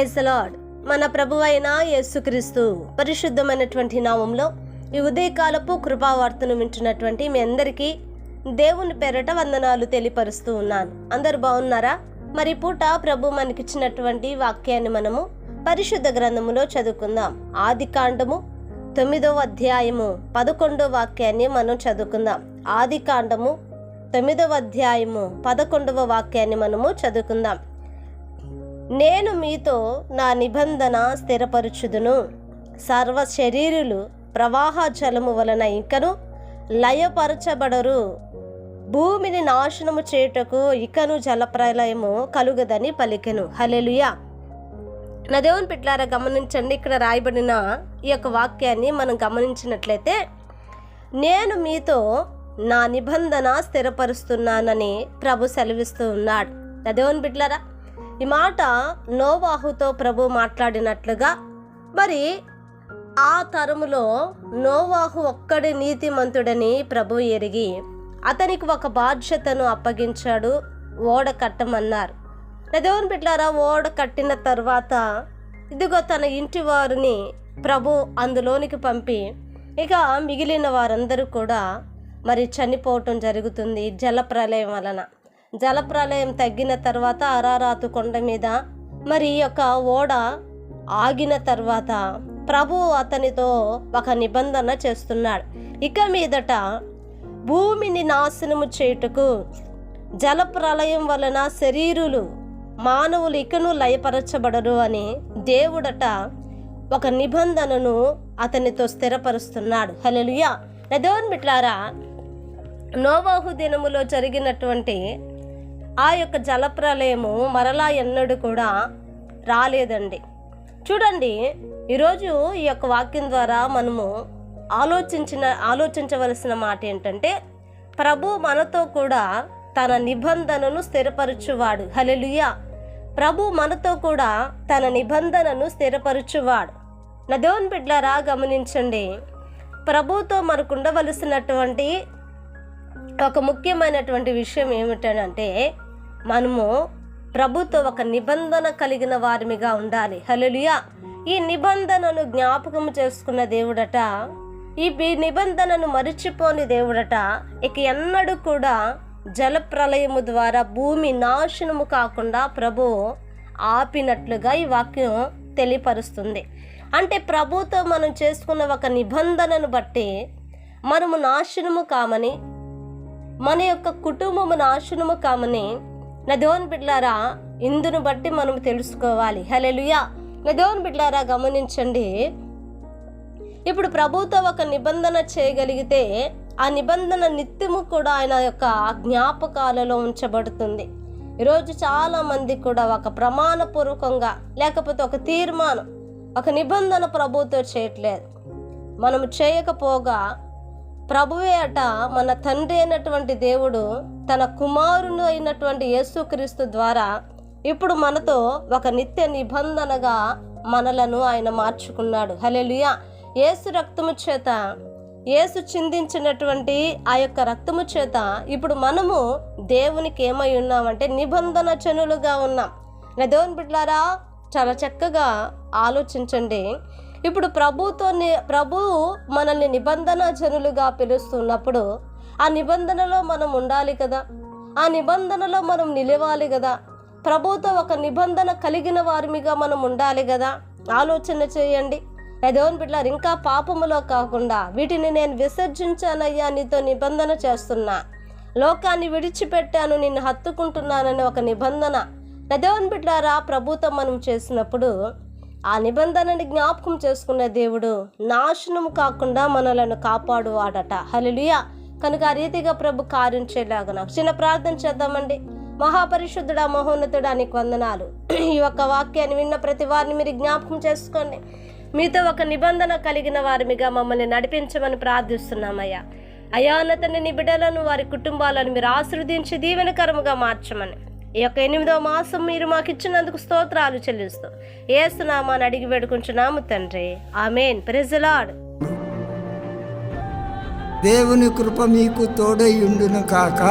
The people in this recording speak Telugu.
Praise the lord. మన ప్రభువైన యేసుక్రీస్తు పరిశుద్ధమైనటువంటి నామంలో ఈ ఉదయకాలపు కృపావార్తను వింటున్నటువంటి మీ అందరికీ దేవుని పేరట వందనాలు తెలియపరుస్తూ ఉన్నాను. అందరు బాగున్నారా? మరి పూట ప్రభు మనకిచ్చినటువంటి వాక్యాన్ని మనము పరిశుద్ధ గ్రంథములో చదువుకుందాం. ఆదికాండము 9వ అధ్యాయము 11వ వాక్యాన్ని మనం చదువుకుందాం. ఆదికాండము 9వ అధ్యాయము 11వ వాక్యాన్ని మనము చదువుకుందాం. నేను మీతో నా నిబంధన స్థిరపరచుదును, సర్వ శరీరులు ప్రవాహ జలము వలన ఇంకను లయపరచబడరు, భూమిని నాశనము చేయుటకు ఇకను జలప్రలయము కలుగదని పలికెను. హల్లెలూయా. నా దేవుని బిడ్డలారా గమనించండి, ఇక్కడ రాయబడిన ఈ యొక్క వాక్యాన్ని మనం గమనించినట్లయితే, నేను మీతో నా నిబంధన స్థిరపరుస్తున్నానని ప్రభు సెలవిస్తూ ఉన్నాడు. నా దేవుని బిడ్డలారా, ఈ మాట నోవాహుతో ప్రభు మాట్లాడినట్లుగా, మరి ఆ తరములో నోవాహు ఒక్కడి నీతిమంతుడని ప్రభు ఎరిగి అతనికి ఒక బాధ్యతను అప్పగించాడు. ఓడ కట్టమన్నారు. నా దేవుని బిడ్డలారా, ఓడ కట్టిన తర్వాత ఇదిగో తన ఇంటి వారిని ప్రభు అందులోనికి పంపి ఇక మిగిలిన వారందరూ కూడా మరి చనిపోవటం జరుగుతుంది జలప్రలయం వలన. జలప్రలయం తగ్గిన తర్వాత అరారాతు కొండ మీద మరి ఈ యొక్క ఓడ ఆగిన తర్వాత ప్రభు అతనితో ఒక నిబంధన చేస్తున్నాడు. ఇక మీదట భూమిని నాశనము చేయుటకు జలప్రలయం వలన శరీరులు మానవులు ఇకను లయపరచబడరు అని దేవుడట ఒక నిబంధనను అతనితో స్థిరపరుస్తున్నాడు. హల్లెలూయా. దేవుని బిడ్డలారా, నోవాహు దినములో జరిగినటువంటి ఆ యొక్క జలప్రలయము మరలా ఎన్నడూ కూడా రాలేదండి. చూడండి, ఈరోజు ఈ యొక్క వాక్యం ద్వారా మనము ఆలోచించవలసిన మాట ఏంటంటే, ప్రభు మనతో కూడా తన నిబంధనను స్థిరపరచువాడు. హల్లెలూయా. ప్రభు మనతో కూడా తన నిబంధనను స్థిరపరచువాడు. నా దేవుని బిడ్డలారా గమనించండి, ప్రభుతో మనకు ఉండవలసినటువంటి ఒక ముఖ్యమైనటువంటి విషయం ఏమిటంటే, మనము ప్రభుతో ఒక నిబంధన కలిగిన వారిగా ఉండాలి. హల్లెలూయా. ఈ నిబంధనను జ్ఞాపకం చేసుకున్న దేవుడట, ఈ నిబంధనను మరిచిపోని దేవుడట, ఇక ఎన్నడూ కూడా జలప్రలయము ద్వారా భూమి నాశనము కాకుండా ప్రభు ఆపినట్లుగా ఈ వాక్యం తెలియపరుస్తుంది. అంటే ప్రభుతో మనం చేసుకున్న ఒక నిబంధనను బట్టి మనము నాశనము కామని, మన యొక్క కుటుంబము నాశనము కామని నా దేవుని బిడ్డలారా ఇందును బట్టి మనం తెలుసుకోవాలి. హల్లెలూయా. నా దేవుని బిడ్డలారా గమనించండి, ఇప్పుడు ప్రభుతో ఒక నిబంధన చేయగలిగితే ఆ నిబంధన నిత్యము కూడా ఆయన యొక్క జ్ఞాపకాలలో ఉంచబడుతుంది. ఈరోజు చాలామంది కూడా ఒక ప్రమాణపూర్వకంగా లేకపోతే ఒక తీర్మానం, ఒక నిబంధన ప్రభుతో చేయట్లేదు. మనము చేయకపోగా ప్రభువే అట మన తండ్రి అయినటువంటి దేవుడు తన కుమారుడు అయినటువంటి యేసుక్రీస్తు ద్వారా ఇప్పుడు మనతో ఒక నిత్య నిబంధనగా మనలను ఆయన మార్చుకున్నాడు. హల్లెలూయా. యేసు రక్తము చేత, యేసు చిందించినటువంటి ఆ యొక్క రక్తము చేత ఇప్పుడు మనము దేవునికి ఏమై ఉన్నామంటే నిబంధన జనులుగా ఉన్నాం. నా దేవుని బిడ్డలారా చాలా చక్కగా ఆలోచించండి. ఇప్పుడు ప్రభు మనల్ని నిబంధన జనులుగా పిలుస్తున్నప్పుడు ఆ నిబంధనలో మనం ఉండాలి కదా, ఆ నిబంధనలో మనం నిలవాలి కదా, ప్రభుతో ఒక నిబంధన కలిగిన వారిగా మనం ఉండాలి కదా. ఆలోచన చేయండి. దేవుని బిడ్డలారా, ఇంకా పాపములో కాకుండా వీటిని నేను విసర్జించానయ్యా, నీతో నిబంధన చేస్తున్నా, లోకాన్ని విడిచిపెట్టాను, నిన్ను హత్తుకుంటున్నానని ఒక నిబంధన దేవుని బిడ్డలారా ప్రభుతో మనం చేసినప్పుడు ఆ నిబంధనని జ్ఞాపకం చేసుకున్న దేవుడు నాశనము కాకుండా మనలను కాపాడువాడట. హల్లెలూయా. కనుక ఆ రీతిగా ప్రభు కార్యం చేయలాగా చిన్న ప్రార్థన చేద్దామండి. మహాపరిశుద్ధుడా, మహోన్నతుడా, నీకు వందనాలు. ఈ యొక్క వాక్యాన్ని విన్న ప్రతి వారిని మీరు జ్ఞాపకం చేసుకోండి. మీతో ఒక నిబంధన కలిగిన వారిగా మమ్మల్ని నడిపించమని ప్రార్థిస్తున్నామయ్యా. అయానతని నీ బిడ్డలను, వారి కుటుంబాలను మీరు ఆశీర్వదించి దీవెనకరముగా మార్చమని ఈ యొక్క 8వ మాసం మీరు మాకు ఇచ్చినందుకు స్తోత్రాలు చెల్లిస్తూ యేసు నామమున అడిగి వేడుకుంటున్నాము తండ్రి. ఆమేన్. Praise the Lord. దేవుని కృప మీకు తోడై ఉండును కాక.